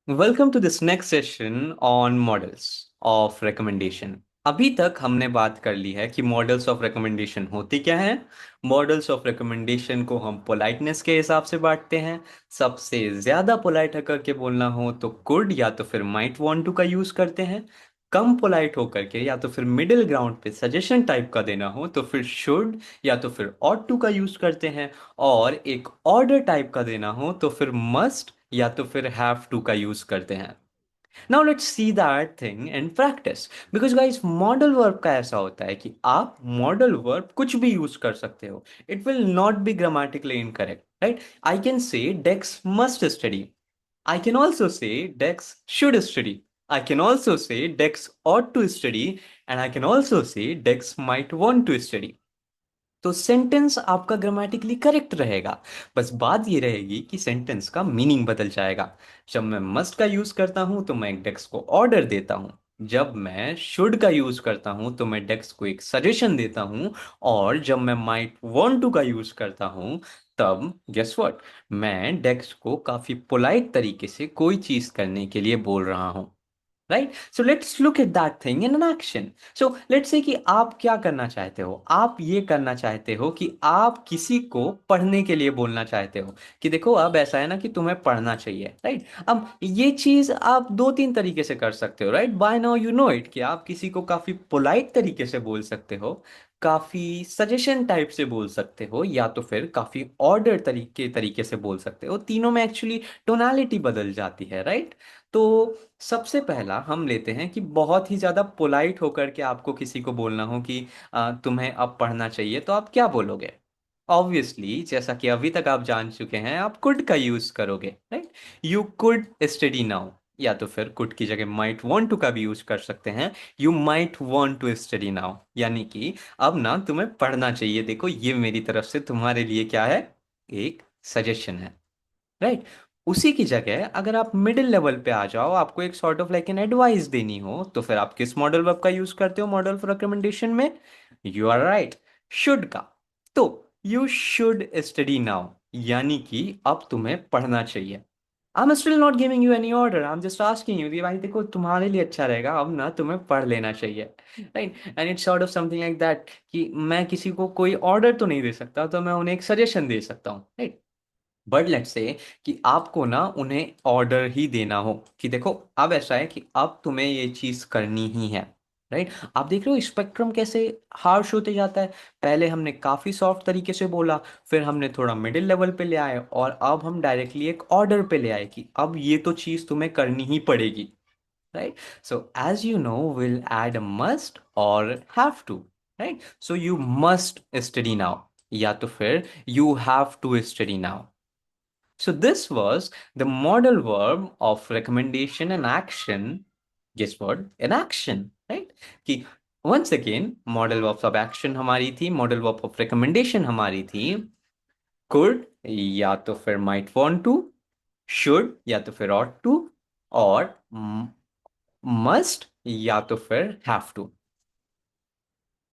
Welcome to this next session on models of recommendation. अभी तक हमने बात कर ली है कि मॉडल्स ऑफ रिकमेंडेशन होती क्या है। मॉडल्स ऑफ रिकमेंडेशन को हम पोलाइटनेस के हिसाब से बांटते हैं। सबसे ज्यादा पोलाइट होकर के बोलना हो तो कुड या तो फिर माइट वांट टू का यूज करते हैं। कम पोलाइट होकर के या तो फिर मिडिल ग्राउंड पे सजेशन टाइप का देना हो तो फिर शुड या तो फिर ऑट टू का यूज करते हैं। और एक ऑर्डर टाइप का देना हो तो फिर मस्ट या तो फिर हैव टू का यूज करते हैं। Now let's see that thing in practice. Because guys modal verb का ऐसा होता है कि आप मॉडल वर्ब कुछ भी यूज कर सकते हो। It will not be grammatically incorrect, right? I can say decks must study, I can also say Dex should study. I can also say Dex ought to study, and I can also say Dex might want to study. तो sentence आपका grammatically correct रहेगा। बस बात ये रहेगी कि sentence का meaning बदल जाएगा। जब मैं मस्ट का यूज करता हूं तो मैं डेक्स को ऑर्डर देता हूं। जब मैं शुड का यूज करता हूं तो मैं डेक्स को एक सजेशन देता हूं। और जब मैं माइट वांट टू का यूज करता हूं तब गेस व्हाट, मैं डेक्स को काफी पोलाइट तरीके से कोई चीज करने के लिए बोल रहा हूं। Right, so let's look at that thing in an action. So let's say कि आप क्या करना चाहते हो। आप ये करना चाहते हो कि आप किसी को पढ़ने के लिए बोलना चाहते हो कि देखो अब ऐसा है ना कि तुम्हें पढ़ना चाहिए, राइट? अब ये चीज आप दो तीन तरीके से कर सकते हो, right? By now you know it कि आप किसी को काफी पोलाइट तरीके से बोल सकते हो, काफी सजेशन टाइप से बोल सकते हो, या तो फिर काफी ऑर्डर तरीके से बोल सकते हो। तीनों में एक्चुअली टोनालिटी बदल जाती है, राइट? तो सबसे पहला हम लेते हैं कि बहुत ही ज़्यादा पोलाइट होकर के आपको किसी को बोलना हो कि तुम्हें अब पढ़ना चाहिए, तो आप क्या बोलोगे? ऑब्वियसली जैसा कि अभी तक आप जान चुके हैं, आप कुड का यूज करोगे, right? You could study now, या तो फिर कुड की जगह माइट वांट टू का भी यूज कर सकते हैं। You might want to study now, यानी कि अब ना तुम्हें पढ़ना चाहिए। देखो ये मेरी तरफ से तुम्हारे लिए क्या है, एक सजेशन है, राइट? उसी की जगह अगर आप मिडिल लेवल पे आ जाओ, आपको एक sort of like an advice देनी हो, तो फिर आप किस मॉडल वर्ब का यूज करते हो मॉडल फॉर रिकमेंडेशन में? यू आर राइट, शुड का। तो यू शुड स्टडी नाउ, यानी कि अब तुम्हें पढ़ना चाहिए। I am still not giving you any order, I am just asking you कि भाई देखो तुम्हारे लिए अच्छा रहेगा अब ना तुम्हें पढ़ लेना चाहिए, right? And it's sort of something like that कि मैं किसी को कोई ऑर्डर तो नहीं दे सकता, तो मैं उन्हें एक सजेशन दे सकता हूँ, राइट? बट लेट्स से कि आपको ना उन्हें ऑर्डर ही देना हो कि देखो अब ऐसा है कि अब तुम्हें ये चीज करनी ही है, राइट? आप देख रहे हो स्पेक्ट्रम कैसे हार्श होते जाता है। पहले हमने काफी सॉफ्ट तरीके से बोला, फिर हमने थोड़ा मिडिल लेवल पे ले आए, और अब हम डायरेक्टली एक ऑर्डर पे ले आए कि अब ये तो चीज तुम्हें करनी ही पड़ेगी, right? So as you know will ed must और have to, right? So you must study now, या तो फिर you have to study now. So this was the modal verb of recommendation and action. Guess what? In action, right? कि once again modal verbs of action हमारी थी, modal verb of recommendation हमारी थी could या तो फिर might want to, should या तो फिर ought to, और must या तो फिर have to।